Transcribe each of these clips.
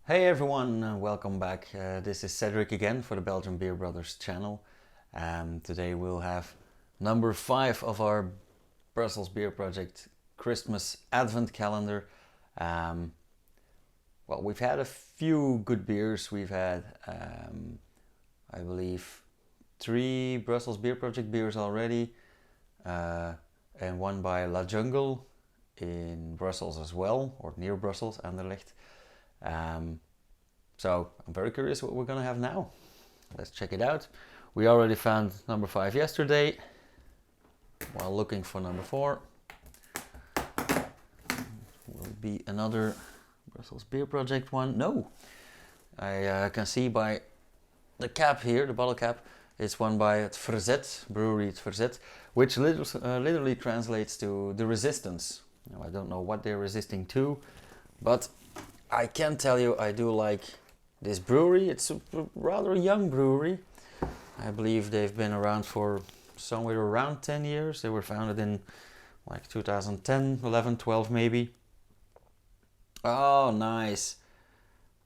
Hey everyone, welcome back. This is Cedric again for the Belgian Beer Brothers channel. Today we'll have number 5 of our Brussels Beer Project Christmas Advent calendar. Well, we've had a few good beers. We've had, I believe, 3 Brussels Beer Project beers already, and one by La Jungle in Brussels as well, or near Brussels, Anderlecht. So I'm very curious what we're gonna have now. Let's check it out. We already found number 5 yesterday while looking for number 4. Will be another Brussels Beer Project one. No, I can see by the cap here, the bottle cap, it's one by Verzet, brewery Verzet, which literally translates to the resistance. Now, I don't know what they're resisting to, but I can tell you I do like this brewery. It's a rather young brewery. I believe they've been around for somewhere around 10 years. They were founded in like 2010, 11, 12 maybe. Oh, nice.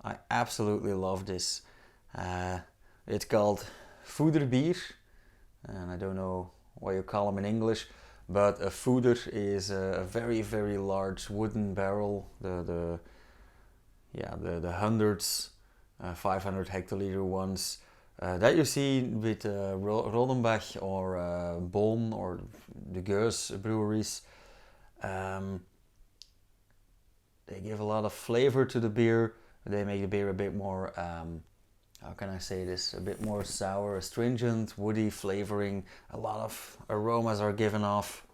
I absolutely love this. It's called Foederbier, and I don't know what you call them in English, but a foeder is a very, very large wooden barrel. The hundreds, 500 hectoliter ones that you see with Rodenbach or Bohn or the Geus breweries. They give a lot of flavor to the beer. They make the beer a bit more, how can I say this, a bit more sour, astringent, woody flavoring. A lot of aromas are given off.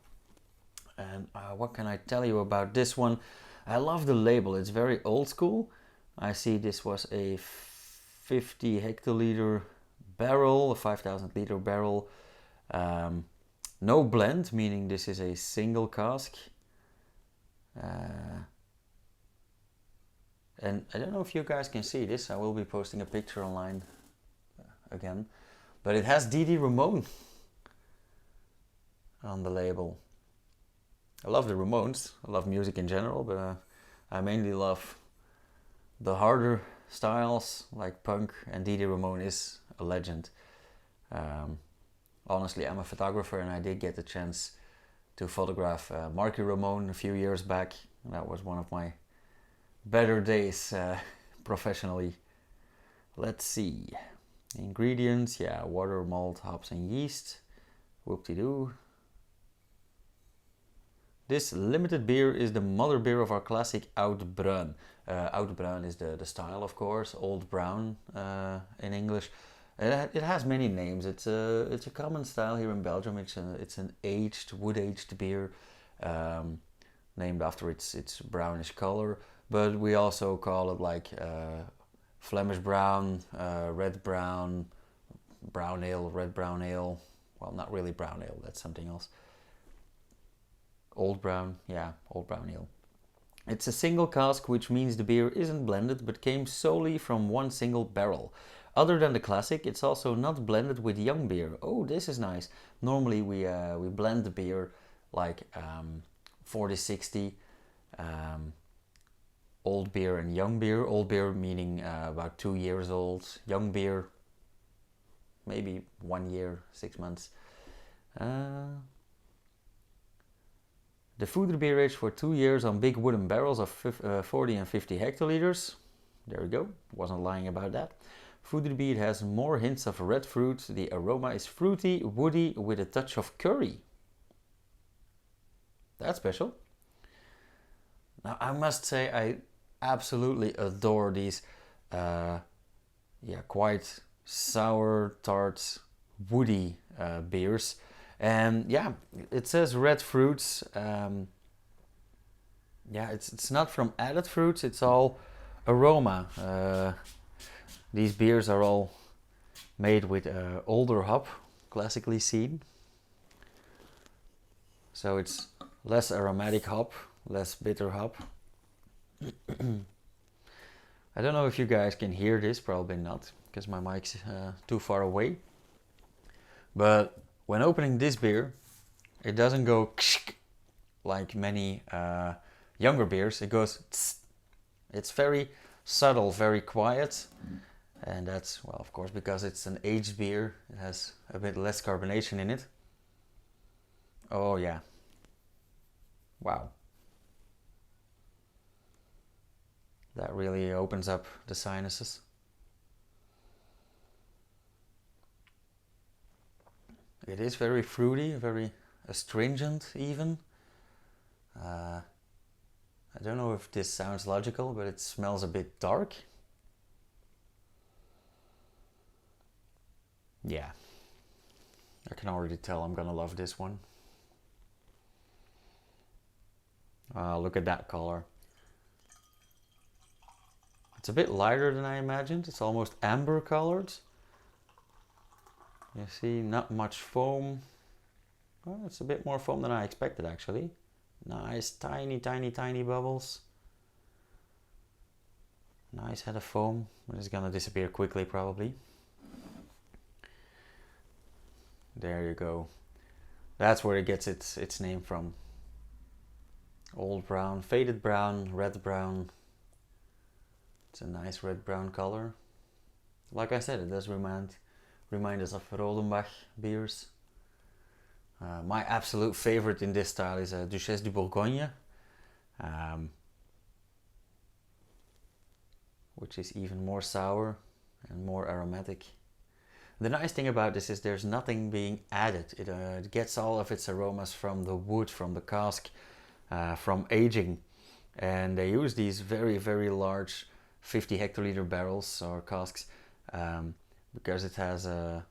And what can I tell you about this one? I love the label. It's very old school. I see this was a 50 hectoliter barrel, a 5,000 liter barrel. No blend, meaning this is a single cask. And I don't know if you guys can see this. I will be posting a picture online again. But it has Deedee Ramone on the label. I love the Ramones. I love music in general, but I mainly love the harder styles like punk, and Deedee Ramone is a legend. Honestly, I'm a photographer and I did get the chance to photograph Marky Ramone a few years back. That was one of my better days professionally. Let's see. Ingredients, yeah, water, malt, hops and yeast. Whoop-de-doo. This limited beer is the mother beer of our classic Oud Bruin. Oud Bruin is the style, of course, Old Brown in English. It has many names. It's a common style here in Belgium. It's an aged, wood-aged beer, named after its brownish color. But we also call it like Flemish brown, red brown, brown ale, red brown ale. Well, not really brown ale. That's something else. Old brown, yeah, old brown ale. It's a single cask, which means the beer isn't blended but came solely from one single barrel. Other than the classic, it's also not blended with young beer. Oh, this is nice. Normally we blend the beer like 40-60, old beer and young beer. Old beer meaning about 2 years old. Young beer, maybe 1 year, 6 months. The Foederbier aged for 2 years on big wooden barrels of 40 and 50 hectoliters. There we go, wasn't lying about that. Foederbier has more hints of red fruit. The aroma is fruity, woody, with a touch of curry. That's special. Now I must say I absolutely adore these quite sour, tart, woody beers. And yeah, it says red fruits. It's not from added fruits, it's all aroma. These beers are all made with older hop, classically seen. So it's less aromatic hop, less bitter hop. I don't know if you guys can hear this, probably not, because my mic's too far away. But when opening this beer, it doesn't go like many younger beers. It goes tss. It's very subtle, very quiet. And that's, well, of course, because it's an aged beer. It has a bit less carbonation in it. Oh yeah. Wow. That really opens up the sinuses. It is very fruity, very astringent even. I don't know if this sounds logical, but it smells a bit dark. Yeah, I can already tell I'm gonna love this one. Look at that color. It's a bit lighter than I imagined. It's almost amber colored. You see, not much foam. Well, it's a bit more foam than I expected actually. Nice, tiny, tiny, tiny bubbles. Nice head of foam. It's gonna disappear quickly probably. There you go. That's where it gets its name from. Old brown, faded brown, red brown. It's a nice red-brown color. Like I said, it does remind us of Rodenbach beers. My absolute favorite in this style is Duchesse du Bourgogne, which is even more sour and more aromatic. The nice thing about this is there's nothing being added. It gets all of its aromas from the wood, from the cask, from aging. And they use these very, very large 50 hectoliter barrels or casks because it has a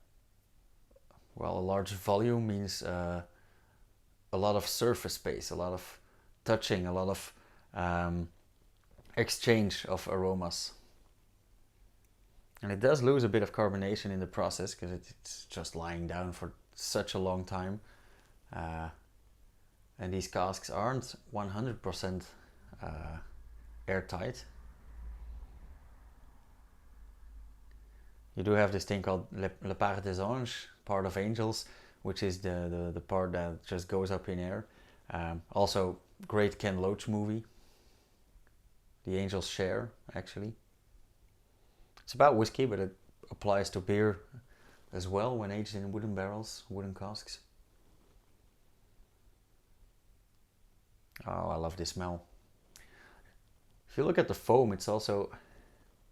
large volume means a lot of surface space, a lot of touching, a lot of exchange of aromas. And it does lose a bit of carbonation in the process because it's just lying down for such a long time. And these casks aren't 100% airtight. You do have this thing called Le Part des Anges, part of angels, which is the part that just goes up in air. Also, great Ken Loach movie. The Angels Share, actually. It's about whiskey, but it applies to beer as well when aged in wooden barrels, wooden casks. Oh, I love this smell. If you look at the foam, it's also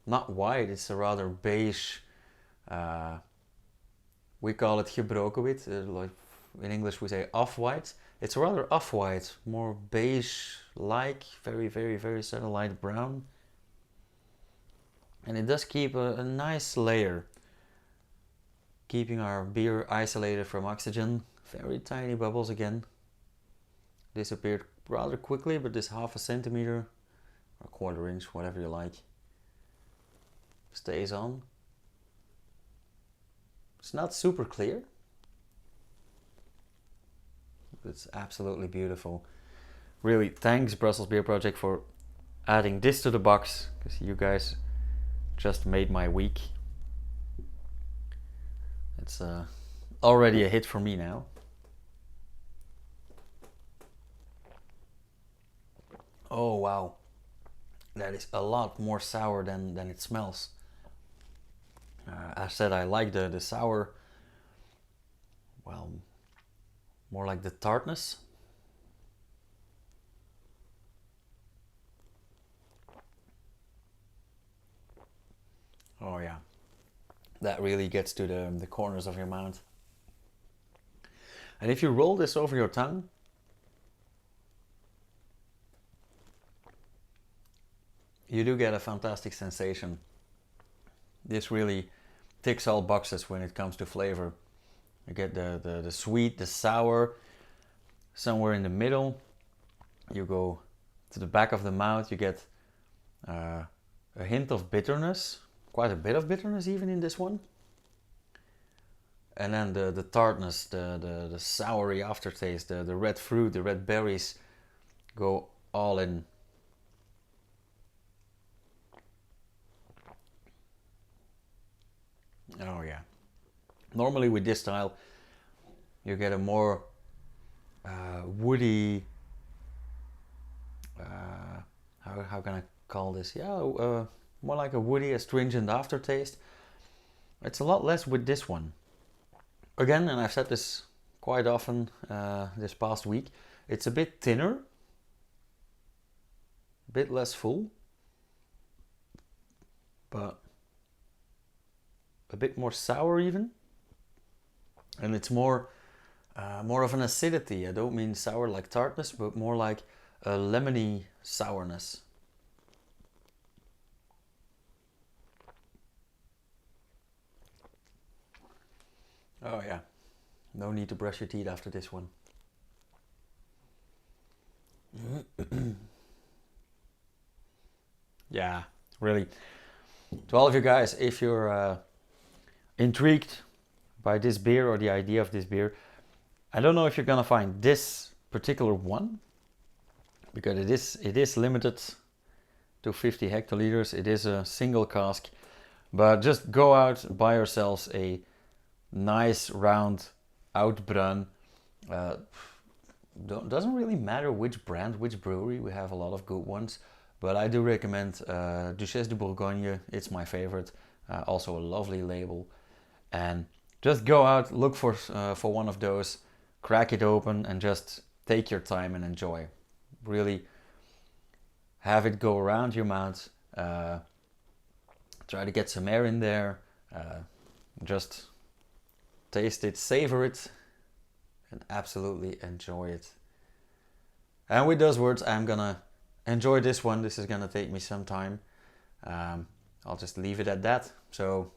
not white, it's a rather beige. We call it gebroken wit, like in English we say off-white. It's rather off-white, more beige-like, very, very, very subtle light brown. And it does keep a nice layer, keeping our beer isolated from oxygen. Very tiny bubbles again. Disappeared rather quickly, but this half a centimeter or a quarter inch, whatever you like, stays on. It's not super clear, but it's absolutely beautiful. Really, thanks Brussels Beer Project for adding this to the box, because you guys just made my week. It's already a hit for me now. Oh wow, that is a lot more sour than it smells. I said I like the sour, well, more like the tartness. Oh yeah, that really gets to the corners of your mouth. And if you roll this over your tongue, you do get a fantastic sensation. This really ticks all boxes when it comes to flavor. You get the sweet, the sour, somewhere in the middle. You go to the back of the mouth, you get a hint of bitterness, quite a bit of bitterness even in this one. And then the tartness, the soury aftertaste, the red fruit, the red berries go all in. Oh yeah. Normally with this style you get a more woody, how can I call this? Yeah, more like a woody, astringent aftertaste. It's a lot less with this one. Again, and I've said this quite often this past week, it's a bit thinner, a bit less full, but a bit more sour even. And it's more of an acidity. I don't mean sour like tartness, but more like a lemony sourness. Oh yeah, no need to brush your teeth after this one. Yeah, really. To all of you guys, if you're intrigued by this beer or the idea of this beer, I don't know if you're gonna find this particular one, because it is limited to 50 hectoliters. It is a single cask, but just go out, buy yourselves a nice round Oud-Bruin. Doesn't really matter which brand, which brewery. We have a lot of good ones, but I do recommend Duchesse de Bourgogne. It's my favorite. Also a lovely label. And just go out, look for one of those, crack it open, and just take your time and enjoy. Really have it go around your mouth. Try to get some air in there. Just taste it, savor it, and absolutely enjoy it. And with those words, I'm gonna enjoy this one. This is gonna take me some time. I'll just leave it at that. So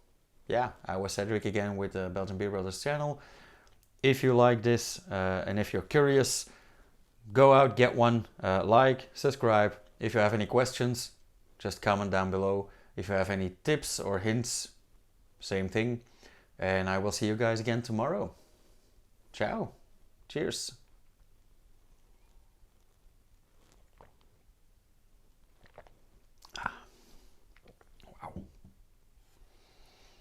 yeah, I was Cedric again with the Belgian Beer Brothers channel. If you like this and if you're curious, go out, get one, like, subscribe. If you have any questions, just comment down below. If you have any tips or hints, same thing. And I will see you guys again tomorrow. Ciao. Cheers.